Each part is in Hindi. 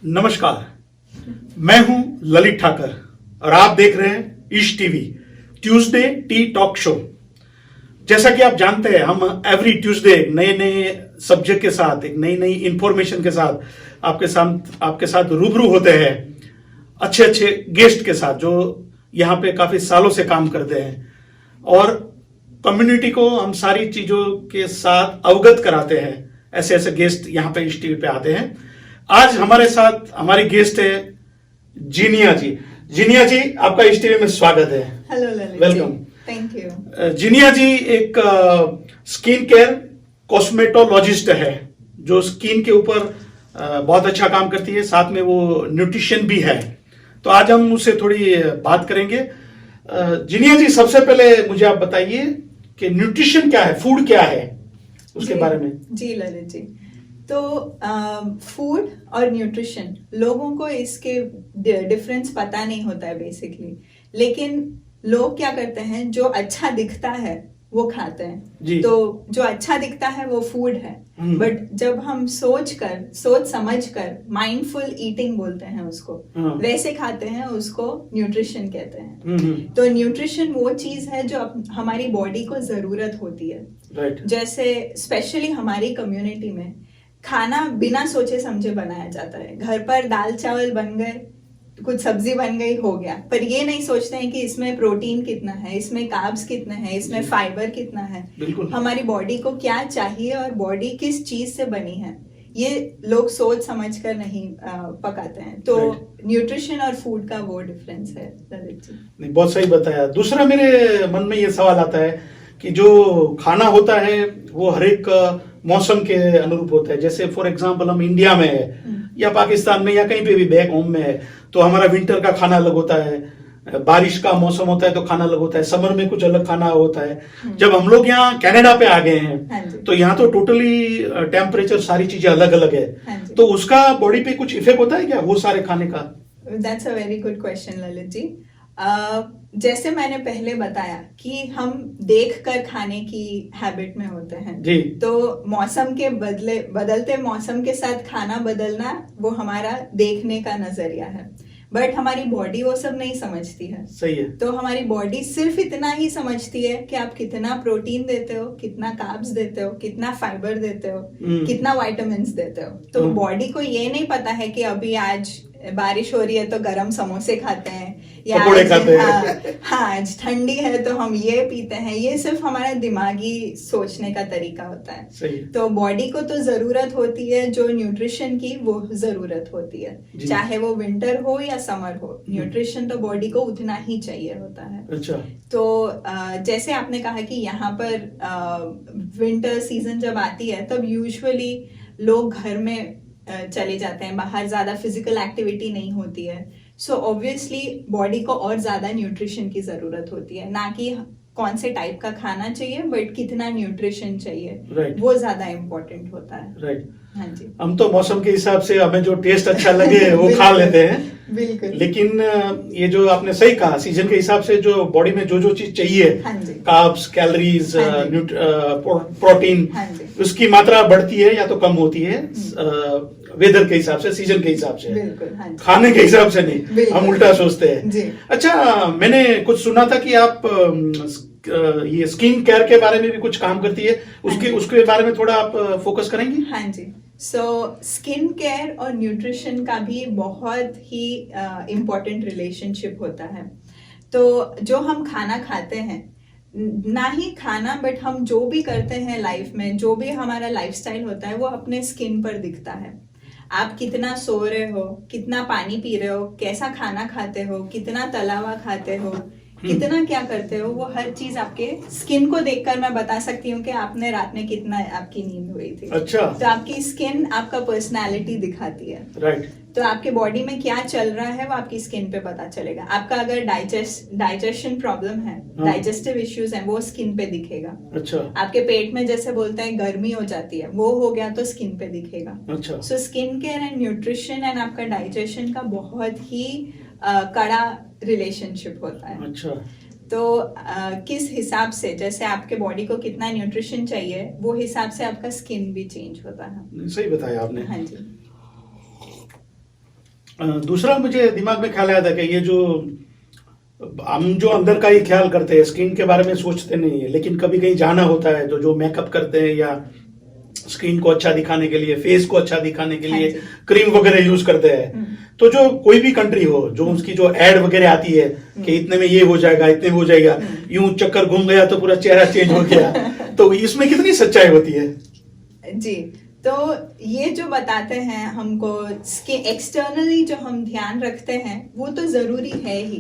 नमस्कार, मैं हूं ललित ठाकर और आप देख रहे हैं Ish TV Tuesday tea talk show. जैसा कि आप जानते हैं, हम एवरी ट्यूसडे नए नए सब्जेक्ट के साथ, एक नई नई इंफॉर्मेशन के साथ आपके साथ रूबरू होते हैं, अच्छे अच्छे गेस्ट के साथ जो यहाँ पे काफी सालों से काम करते हैं और कम्युनिटी को हम सारी चीजों के साथ अवगत कराते हैं। ऐसे ऐसे गेस्ट यहाँ पे ईश टीवी पे आते हैं। आज हमारे साथ हमारी गेस्ट है जीनिया जी। जीनिया जी, आपका ईश टीवी में स्वागत है। Hello Lalit, welcome. Thank you. Jeenia ji एक स्किन केयर कॉस्मेटोलॉजिस्ट है जो स्किन के ऊपर बहुत अच्छा काम करती है, साथ में वो न्यूट्रिशन भी है। तो आज हम उससे थोड़ी बात करेंगे। जीनिया जी, सबसे पहले मुझे आप बताइए कि न्यूट्रिशन क्या है, फूड क्या है, उसके बारे में। जी ललित जी, तो फूड और न्यूट्रिशन लोगों को इसके डिफरेंस पता नहीं होता है बेसिकली, लेकिन लोग क्या करते हैं, जो अच्छा दिखता है वो खाते हैं। तो जो अच्छा दिखता है वो फूड है, बट जब हम सोच समझ कर माइंडफुल ईटिंग बोलते हैं उसको, वैसे खाते हैं, उसको न्यूट्रिशन कहते हैं। तो न्यूट्रिशन वो चीज है जो हमारी बॉडी को जरूरत होती है। जैसे स्पेशली हमारी कम्युनिटी में खाना बिना सोचे समझे बनाया जाता है। घर पर दाल चावल बन गए, कुछ सब्जी बन गई, हो गया, पर ये नहीं सोचते हैं कि इसमें प्रोटीन कितना है, इसमें कार्ब्स कितना है, इसमें फाइबर कितना है, हमारी बॉडी को क्या चाहिए और बॉडी किस चीज से बनी है, ये लोग सोच समझ कर नहीं पकाते हैं। तो न्यूट्रिशन और फूड का वो डिफरेंस है ललित जी। नहीं, बहुत सही बताया। दूसरा मेरे मन में ये सवाल आता है कि जो खाना होता है वो हर एक मौसम के अनुरूप होता है। जैसे फॉर एग्जांपल हम इंडिया में है या पाकिस्तान में या कहीं पे भी बैक होम में है, तो हमारा विंटर का खाना अलग होता है, बारिश का मौसम होता है तो खाना अलग होता है, समर में कुछ अलग खाना होता है। जब हम लोग यहाँ कनाडा पे आ गए हैं तो यहाँ तो टोटली टेम्परेचर, सारी चीजें अलग अलग है। तो उसका बॉडी पे कुछ इफेक्ट होता है क्या वो सारे खाने का? That's a very good question Lalit ji. जैसे मैंने पहले बताया कि हम देख कर खाने की हैबिट में होते हैं जी। तो मौसम के बदलते मौसम के साथ खाना बदलना वो हमारा देखने का नजरिया है, बट हमारी बॉडी वो सब नहीं समझती है। सही है। तो हमारी बॉडी सिर्फ इतना ही समझती है कि आप कितना प्रोटीन देते हो, कितना कार्ब्स देते हो, कितना फाइबर देते हो, कितना विटामिन्स देते हो। तो बॉडी को ये नहीं पता है कि अभी आज बारिश हो रही है तो गरम समोसे खाते हैं, या आज ठंडी है तो हम ये पीते हैं। ये सिर्फ हमारा दिमागी सोचने का तरीका होता है। तो बॉडी को तो जरूरत होती है जो न्यूट्रिशन की, वो जरूरत होती है, चाहे वो विंटर हो या समर हो, न्यूट्रिशन तो बॉडी को उतना ही चाहिए होता है। अच्छा। तो जैसे आपने कहा कि यहाँ पर विंटर सीजन जब आती है तब यूजुअली लोग घर में चले जाते हैं, बाहर ज्यादा फिजिकल एक्टिविटी नहीं होती है। सो ऑब्वियसली बॉडी को और ज्यादा न्यूट्रिशन की जरूरत होती है, ना कि कौन से टाइप का खाना चाहिए, बट कितना न्यूट्रिशन चाहिए, वो ज्यादा इम्पोर्टेंट होता है। हाँ जी। हम तो मौसम के हिसाब से हमें जो टेस्ट अच्छा लगे वो खा लेते हैं। बिल्कुल। लेकिन ये जो आपने सही कहा, सीजन के हिसाब से जो बॉडी में जो चीज चाहिए, कार्ब्स, कैलोरीज, प्रोटीन, उसकी मात्रा बढ़ती है या तो कम होती है वेदर के हिसाब से, सीजन के हिसाब से। खाने के हिसाब से नहीं, हम उल्टा सोचते हैं। अच्छा, मैंने कुछ सुना था कि आप ये स्किन केयर के बारे में भी कुछ काम करती है, उसके बारे में थोड़ा आप फोकस करेंगी? हाँ जी। सो स्किन केयर और न्यूट्रिशन का भी बहुत ही इम्पोर्टेंट रिलेशनशिप होता है। तो जो हम खाना खाते हैं, ना ही खाना बट हम जो भी करते हैं लाइफ में, जो भी हमारा लाइफस्टाइल होता है, वो अपने स्किन पर दिखता है। आप कितना सो रहे हो, कितना पानी पी रहे हो, कैसा खाना खाते हो, कितना तला हुआ खाते हो, कितना क्या करते हो, वो हर चीज आपके स्किन को देखकर मैं बता सकती हूँ कि आपने रात में कितना आपकी नींद हुई थी। अच्छा। तो आपकी स्किन आपका पर्सनालिटी दिखाती है। राइट। तो आपके बॉडी में क्या चल रहा है वो आपकी स्किन पे पता चलेगा। आपका अगर डाइजेशन प्रॉब्लम है, डाइजेस्टिव इश्यूज हैं, वो स्किन पे दिखेगा। अच्छा। आपके पेट में जैसे बोलते हैं गर्मी हो जाती है, वो हो गया तो स्किन पे दिखेगा। अच्छा। So skin care and nutrition and आपका डाइजेशन का बहुत ही कड़ा रिलेशनशिप होता है। अच्छा। तो किस हिसाब से, जैसे आपके बॉडी को कितना न्यूट्रिशन चाहिए, वो हिसाब से आपका स्किन भी चेंज होता है। सही बताया आपने। हाँ जी। दूसरा मुझे दिमाग में ख्याल आया था कि ये जो हम जो अंदर का ही ख्याल करते हैं, स्किन के बारे में सोचते नहीं है, लेकिन कभी कहीं जाना होता है तो जो मेकअप करते हैं या स्किन को अच्छा दिखाने के लिए, फेस को अच्छा दिखाने के लिए क्रीम वगैरह यूज करते हैं, तो जो कोई भी कंट्री हो, जो उसकी जो एड वगैरह आती है कि इतने में ये हो जाएगा, इतने में हो जाएगा, यूं चक्कर घूम गया तो पूरा चेहरा चेंज हो गया, तो इसमें कितनी सच्चाई होती है? जी, तो ये जो बताते हैं हमको स्किन एक्सटर्नली जो हम ध्यान रखते हैं वो तो जरूरी है ही,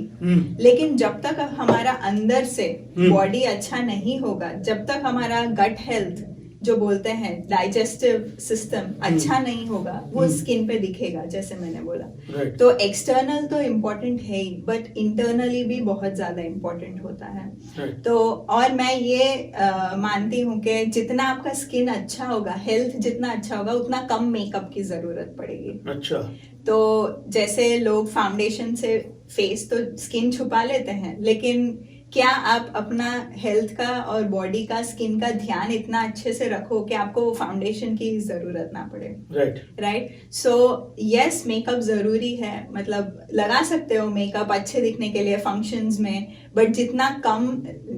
लेकिन जब तक हमारा अंदर से बॉडी अच्छा नहीं होगा, जब तक हमारा गट हेल्थ जो बोलते हैं डाइजेस्टिव सिस्टम अच्छा नहीं होगा, वो स्किन पे दिखेगा, जैसे मैंने बोला। तो एक्सटर्नल तो इम्पोर्टेंट है ही, बट इंटरनली भी बहुत ज्यादा इम्पोर्टेंट होता है। तो और मैं ये मानती हूँ कि जितना आपका स्किन अच्छा होगा, हेल्थ जितना अच्छा होगा, उतना कम मेकअप की जरूरत पड़ेगी। अच्छा। तो जैसे लोग फाउंडेशन से फेस तो स्किन छुपा लेते हैं, लेकिन क्या आप अपना हेल्थ का और बॉडी का, स्किन का ध्यान इतना अच्छे से रखो कि आपको वो फाउंडेशन की जरूरत ना पड़े? राइट। सो यस, मेकअप जरूरी है, मतलब लगा सकते हो मेकअप अच्छे दिखने के लिए फंक्शंस में, बट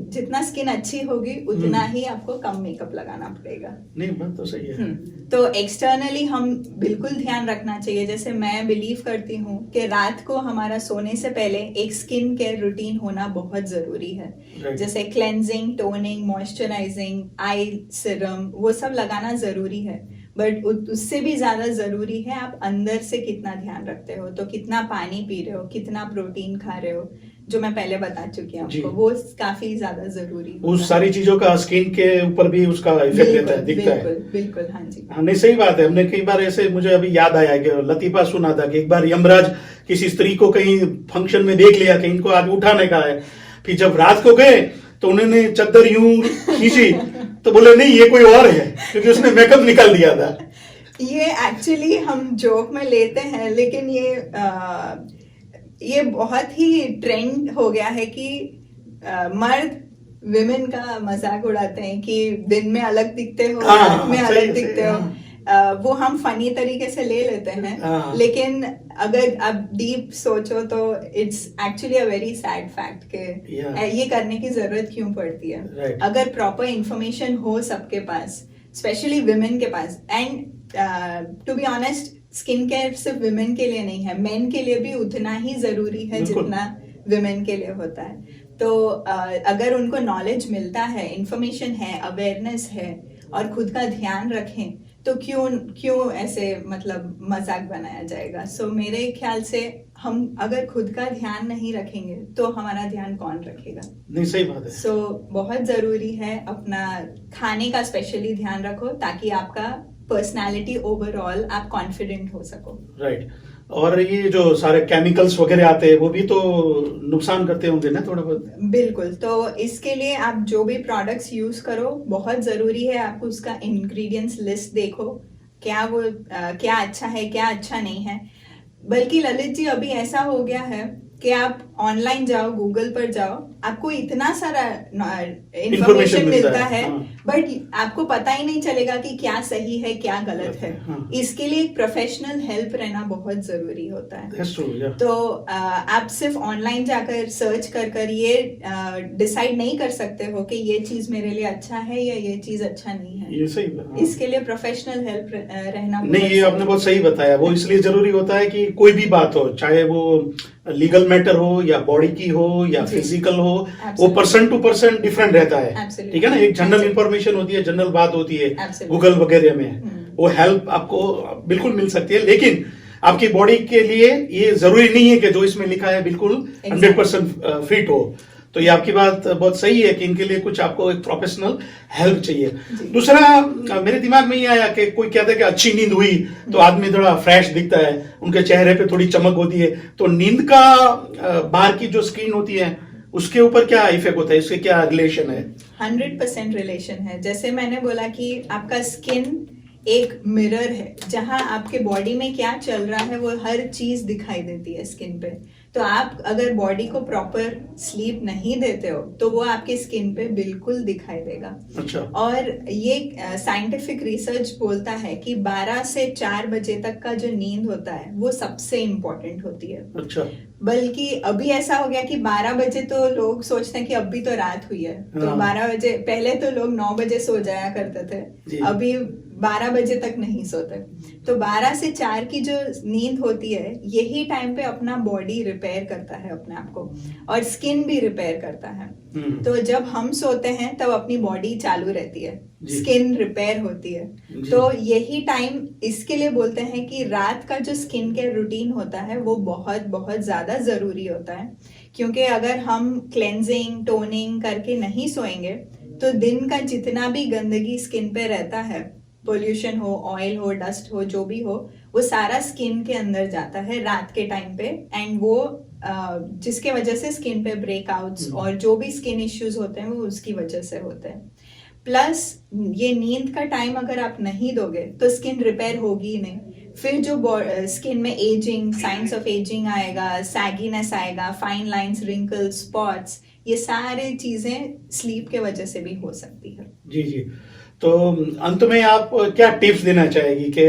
जितना स्किन अच्छी होगी उतना ही आपको कम मेकअप लगाना पड़ेगा। नहीं, बात तो सही है। तो एक्सटर्नली हम बिल्कुल ध्यान रखना चाहिए। जैसे मैं बिलीव करती हूँ कि रात को हमारा सोने से पहले एक स्किन केयर रूटीन होना बहुत जरूरी है। जैसे क्लेंजिंग, टोनिंग, मॉइस्चराइजिंग, आई सीरम, वो सब लगाना जरूरी है, बट उससे भी ज्यादा जरूरी है आप अंदर से कितना ध्यान रखते हो। तो कितना पानी पी रहे हो, कितना प्रोटीन खा रहे हो, जो मैं पहले बता चुकी हूँ आपको, वो काफी ज्यादा जरूरी है। उस सारी चीजों का स्किन के ऊपर भी उसका इफेक्ट देता है, दिखता है। बिल्कुल, हाँ जी। हाँ, नहीं, सही बात है। हमने कई बार ऐसे, मुझे अभी याद आया कि लतीफा सुना था कि एक बार यमराज किसी स्त्री को कहीं फंक्शन में देख लिया कि इनको आज उठाने का है, फिर जब रात को गए तो उन्होंने चद्दर यूं खींची तो बोले नहीं, ये कोई और है, क्योंकि उसने मेकअप निकाल दिया था। ये एक्चुअली हम जोक में लेते हैं, लेकिन ये बहुत ही ट्रेंड हो गया है कि मर्द विमेन का मजाक उड़ाते हैं कि दिन में अलग दिखते हो, रात में अलग दिखते हो। वो हम फनी तरीके से ले लेते हैं, लेकिन अगर आप डीप सोचो तो it's actually a very sad fact के ये करने की जरूरत क्यों पड़ती है। अगर प्रॉपर इंफॉर्मेशन हो सबके पास, स्पेशली विमेन के पास, and to be honest skin care सिर्फ विमेन के लिए नहीं है, मेन के लिए भी उतना ही जरूरी है जितना विमेन के लिए होता है। तो अगर उनको नॉलेज मिलता है, इंफॉर्मेशन है, अवेयरनेस है और खुद का ध्यान रखें, तो क्यों ऐसे मतलब मजाक बनाया जाएगा। सो मेरे ख्याल से हम अगर खुद का ध्यान नहीं रखेंगे तो हमारा ध्यान कौन रखेगा। नहीं, सही बात है। सो बहुत जरूरी है अपना खाने का स्पेशली ध्यान रखो, ताकि आपका पर्सनालिटी ओवरऑल आप कॉन्फिडेंट हो सको। राइट। और ये जो सारे केमिकल्स वगैरह आते हैं वो भी तो नुकसान करते होंगे ना थोड़ा बहुत? बिल्कुल। तो इसके लिए आप जो भी प्रोडक्ट्स यूज करो, बहुत जरूरी है आपको उसका इंग्रेडिएंट्स लिस्ट देखो, क्या अच्छा है, क्या अच्छा नहीं है। बल्कि ललित जी, अभी ऐसा हो गया है कि आप ऑनलाइन जाओ, गूगल पर जाओ, आपको इतना सारा इंफॉर्मेशन मिलता है, बट आपको पता ही नहीं चलेगा कि क्या सही है, क्या गलत है। इसके लिए एक प्रोफेशनल हेल्प रहना बहुत जरूरी होता है। तो आप सिर्फ ऑनलाइन जाकर सर्च कर ये डिसाइड नहीं कर सकते हो कि ये चीज मेरे लिए अच्छा है या ये चीज अच्छा नहीं है। ये सही है। इसके लिए प्रोफेशनल हेल्प रहना नहीं, ये आपने बहुत सही बताया। वो इसलिए जरूरी होता है कि कोई भी बात हो, चाहे वो लीगल मैटर हो या बॉडी की हो या फिजिकल हो, वो पर्सन टू पर्सन डिफरेंट रहता है। ठीक है ना। एक जनरल इंफॉर्मेशन होती है, जनरल बात होती है गूगल वगैरह में, वो हेल्प आपको बिल्कुल मिल सकती है, लेकिन आपकी बॉडी के लिए ये जरूरी नहीं है कि जो इसमें लिखा है बिल्कुल 100% फिट हो। तो ये आपकी बात बहुत सही है कि इनके लिए कुछ आपको एक प्रोफेशनल हेल्प चाहिए। दूसरा मेरे दिमाग में ये आया कि कोई कहता है कि अच्छी नींद हुई तो आदमी थोड़ा फ्रेश दिखता है, उनके चेहरे पे थोड़ी चमक होती है। तो नींद का बाहर की जो स्किन होती है उसके ऊपर क्या इफेक्ट होता है, इससे क्या रिलेशन है? 100% रिलेशन है। जैसे मैंने बोला कि आपका स्किन एक मिरर है, जहां आपके बॉडी में क्या चल रहा है वो हर चीज दिखाई देती है स्किन पे। तो आप अगर बॉडी को प्रॉपर स्लीप नहीं देते हो तो वो आपकी स्किन पे बिल्कुल दिखाई देगा। अच्छा। और ये साइंटिफिक रिसर्च बोलता है कि 12 से 4 बजे तक का जो नींद होता है वो सबसे इम्पोर्टेंट होती है। अच्छा। बल्कि अभी ऐसा हो गया कि 12 बजे तो लोग सोचते हैं कि अभी तो रात हुई है, तो हाँ। 12 बजे, पहले तो लोग 9 बजे सो जाया करते जी। थे, अभी 12 बजे तक नहीं सोते। तो 12 से 4 की जो नींद होती है यही टाइम पे अपना बॉडी रिपेयर करता है अपने आप को, और स्किन भी रिपेयर करता है। तो जब हम सोते हैं तब अपनी बॉडी चालू रहती है, स्किन रिपेयर होती है। तो यही टाइम इसके लिए बोलते हैं कि रात का जो स्किन केयर रूटीन होता है वो बहुत बहुत ज्यादा जरूरी होता है, क्योंकि अगर हम क्लेंजिंग टोनिंग करके नहीं सोएंगे तो दिन का जितना भी गंदगी स्किन पे रहता है, पोल्यूशन हो, ऑयल हो, डस्ट हो, जो भी हो, वो सारा स्किन के अंदर जाता है रात के टाइम पे, एंड वो जिसके वजह से स्किन पे ब्रेकआउट्स और जो भी स्किन इश्यूज होते हैं वो उसकी वजह से होते हैं। प्लस ये नींद का टाइम अगर आप नहीं दोगे तो स्किन रिपेयर होगी ही नहीं, फिर जो स्किन में एजिंग, साइंस ऑफ एजिंग आएगा, सैगीनेस आएगा, फाइन लाइंस, रिंकल्स, स्पॉट्स, ये सारी चीजें स्लीप के वजह से भी हो सकती है। जी जी। तो अंत में आप क्या टिप्स देना चाहेगी कि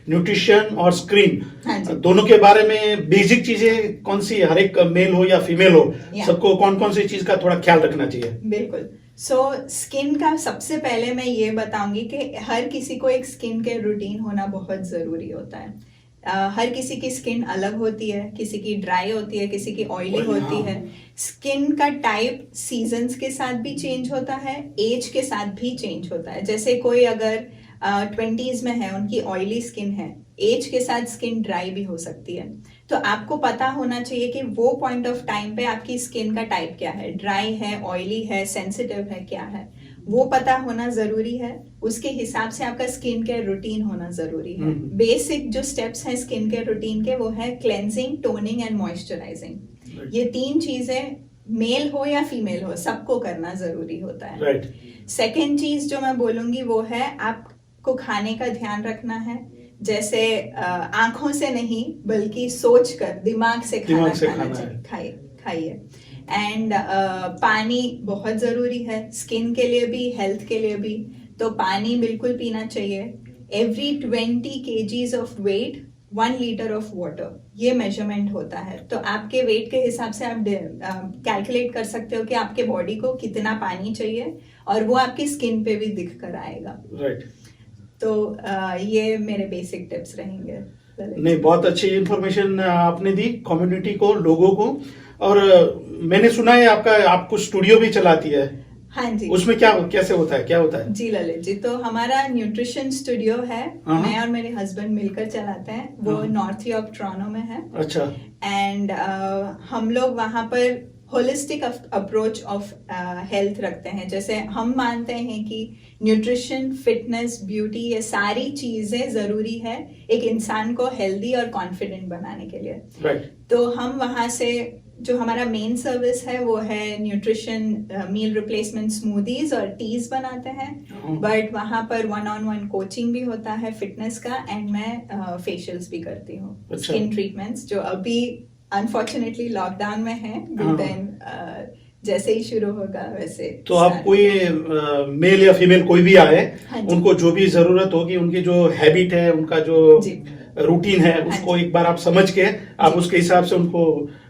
न्यूट्रिशन और स्क्रीन दोनों के बारे में बेसिक चीजें कौन सी, हर एक मेल हो या फीमेल हो, सबको कौन कौन सी चीज का थोड़ा ख्याल रखना चाहिए? बिल्कुल। स्किन का सबसे पहले मैं ये बताऊंगी कि हर किसी को एक स्किन केयर रूटीन होना बहुत जरूरी होता है। हर किसी की स्किन अलग होती है, किसी की ड्राई होती है, किसी की ऑयली होती है। स्किन का टाइप सीजन्स के साथ भी चेंज होता है, एज के साथ भी चेंज होता है। जैसे कोई अगर 20s में है, उनकी ऑयली स्किन है, एज के साथ स्किन ड्राई भी हो सकती है। तो आपको पता होना चाहिए कि वो पॉइंट ऑफ टाइम पे आपकी स्किन का टाइप क्या है, ड्राई है, ऑयली है, सेंसिटिव है, क्या है, वो पता होना जरूरी है। उसके हिसाब से आपका स्किन केयर रूटीन होना जरूरी है। बेसिक जो स्टेप्स हैं स्किन केयर रूटीन के वो है क्लेंजिंग, टोनिंग एंड मॉइस्चराइजिंग। ये 3 चीजें मेल हो या फीमेल हो सबको करना जरूरी होता है। सेकेंड चीज जो मैं बोलूंगी वो है आपको खाने का ध्यान रखना है। जैसे आंखों से नहीं बल्कि सोच कर, दिमाग से खाना खाइए। एंड पानी बहुत जरूरी है, स्किन के लिए भी, हेल्थ के लिए भी। तो पानी बिल्कुल पीना चाहिए। Every 20 kgs of weight 1 litre of water, ये मेजरमेंट होता है। तो आपके वेट के हिसाब से आप कैलकुलेट कर सकते हो कि आपके बॉडी को कितना पानी चाहिए, और वो आपकी स्किन पे भी दिख कर आएगा। तो ये मेरे बेसिक टिप्स रहेंगे। नहीं, बहुत अच्छी इंफॉर्मेशन आपने दी कम्युनिटी को, लोगों को। और मैंने सुना है आप कुछ स्टूडियो भी चलाती है। हाँ जी। उसमें कैसे होता है, क्या होता है? जी ललित जी, तो हमारा न्यूट्रिशन स्टूडियो है, मैं और मेरे हस्बैंड मिलकर चलाते हैं। वो नॉर्थ ऑफ टोरंटो में है। अच्छा। एंड हम लोग वहां पर होलिस्टिक अप्रोच ऑफ हेल्थ रखते हैं। जैसे हम मानते हैं कि न्यूट्रिशन, फिटनेस, ब्यूटी, ये सारी चीजें जरूरी है एक इंसान को हेल्दी और कॉन्फिडेंट बनाने के लिए। तो हम वहां से जो हमारा मेन सर्विस है वो है न्यूट्रिशन, मील रिप्लेसमेंट, स्मूदीज और टीज बनाते हैं। बट वहां पर 1-on-1 कोचिंग भी होता है फिटनेस का, एंड मैं फेशियल्स भी करती हूँ। स्किन ट्रीटमेंट्स जो अभी अनफॉर्चुनेटली लॉकडाउन में है, देन जैसे ही शुरू होगा वैसे। तो आप कोई मेल या फीमेल कोई भी आए, उनको जो भी जरूरत होगी, उनकी जो हैबिट है, उनका जो रूटीन है, उसको एक बार आप समझ के आप उसके हिसाब से उनको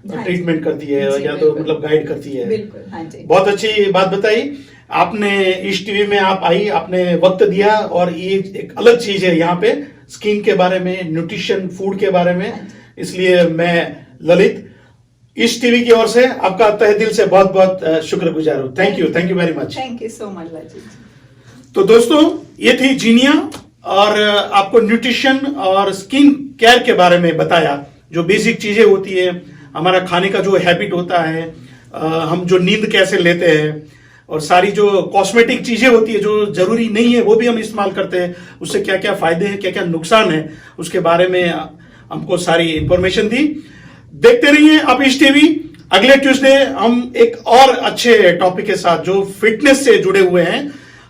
ट्रीटमेंट करती है या तो मतलब गाइड करती है। बिल्कुल। हाँ जी। बहुत अच्छी बात बताई आपने। इस टीवी में आप आई, आपने वक्त दिया, और ये एक अलग चीज है यहाँ पे स्किन के बारे में, न्यूट्रिशन, फूड के बारे में। इसलिए मैं ललित इस टीवी की ओर से आपका तहे दिल से बहुत बहुत शुक्रगुजार हूँ। Thank you very much. Thank you so much Lalit. तो दोस्तों, ये थी जीनिया, और आपको न्यूट्रिशन और स्किन केयर के बारे में बताया। जो बेसिक चीजें होती है, हमारा खाने का जो हैबिट होता है, हम जो नींद कैसे लेते हैं, और सारी जो कॉस्मेटिक चीजें होती है जो जरूरी नहीं है वो भी हम इस्तेमाल करते हैं, उससे क्या क्या फायदे हैं, क्या क्या नुकसान है, उसके बारे में हमको सारी इंफॉर्मेशन दी। देखते रहिए आप इस टीवी। अगले ट्यूसडे हम एक और अच्छे टॉपिक के साथ जो फिटनेस से जुड़े हुए हैं,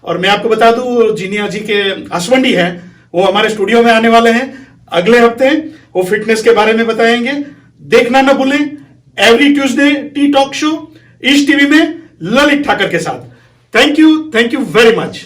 और मैं आपको बता दूं जीनिया जी के हस्बैंड ही हैं, वो हमारे स्टूडियो में आने वाले हैं अगले हफ्ते। वो फिटनेस के बारे में बताएंगे। देखना ना भूलें every Tuesday tea talk show east TV में ललित ठाकर के साथ। Thank you very much.